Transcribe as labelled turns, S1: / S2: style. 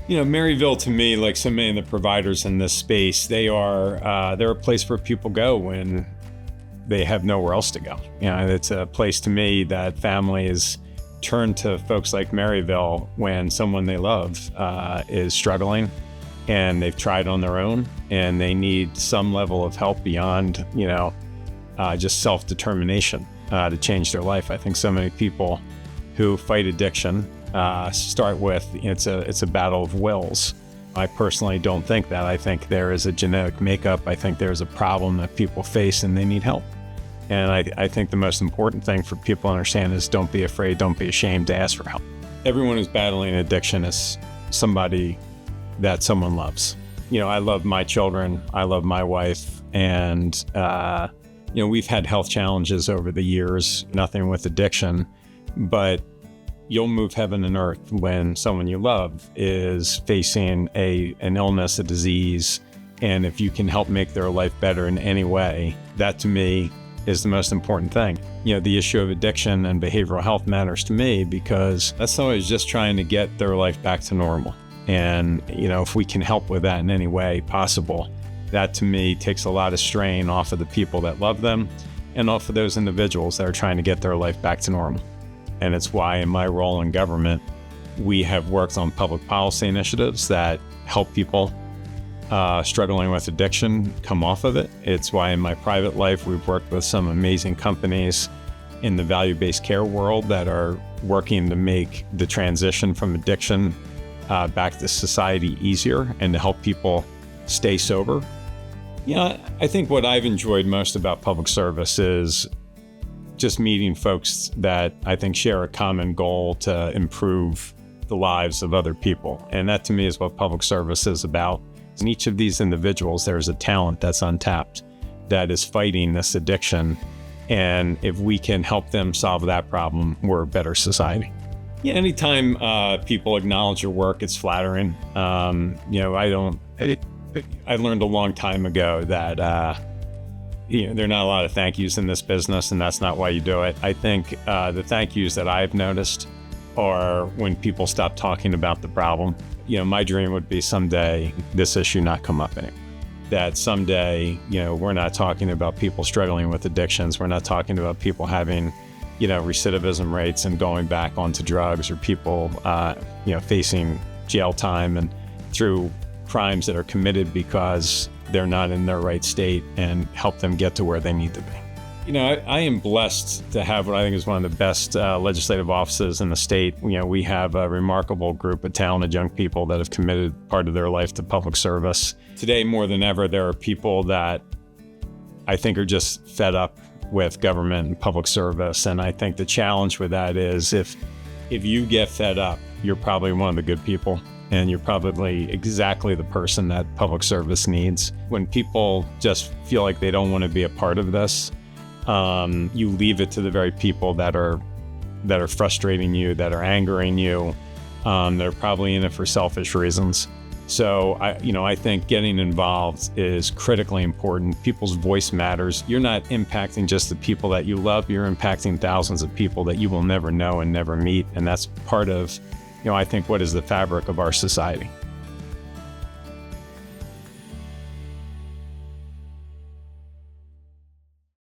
S1: Maryville to me, like so many of the providers in this space, they're a place where people go when they have nowhere else to go. It's a place to me that families turn to folks like Maryville when someone they love is struggling and they've tried on their own and they need some level of help beyond, just self-determination to change their life. I think so many people who fight addiction start with it's a battle of wills. I personally don't think that. I think there is a genetic makeup. I think there's a problem that people face and they need help. And I think the most important thing for people to understand is don't be afraid, don't be ashamed to ask for help. Everyone who's battling addiction is somebody that someone loves. I love my children, I love my wife, and we've had health challenges over the years, nothing with addiction, but you'll move heaven and earth when someone you love is facing an illness, a disease, and if you can help make their life better in any way, that to me is the most important thing. The issue of addiction and behavioral health matters to me because that's someone who's just trying to get their life back to normal. And, if we can help with that in any way possible, that to me takes a lot of strain off of the people that love them and off of those individuals that are trying to get their life back to normal. And it's why in my role in government, we have worked on public policy initiatives that help people struggling with addiction come off of it. It's why in my private life, we've worked with some amazing companies in the value-based care world that are working to make the transition from addiction back to society easier and to help people stay sober. I think what I've enjoyed most about public service is just meeting folks that I think share a common goal to improve the lives of other people. And that to me is what public service is about. In each of these individuals, there's a talent that's untapped that is fighting this addiction. And if we can help them solve that problem, we're a better society. Anytime people acknowledge your work, it's flattering. I learned a long time ago that there are not a lot of thank yous in this business, and that's not why you do it. I think the thank yous that I've noticed are when people stop talking about the problem. My dream would be someday this issue not come up anymore. That someday, we're not talking about people struggling with addictions. We're not talking about people having, recidivism rates and going back onto drugs, or people, facing jail time and through crimes that are committed because they're not in their right state, and help them get to where they need to be. I am blessed to have what I think is one of the best legislative offices in the state. We have a remarkable group of talented young people that have committed part of their life to public service. Today, more than ever, there are people that I think are just fed up with government and public service. And I think the challenge with that is if you get fed up, you're probably one of the good people. And you're probably exactly the person that public service needs. When people just feel like they don't want to be a part of this, you leave it to the very people that are frustrating you, that are angering you. They're probably in it for selfish reasons. So I think getting involved is critically important. People's voice matters. You're not impacting just the people that you love. You're impacting thousands of people that you will never know and never meet. And that's part of, I think, what is the fabric of our society.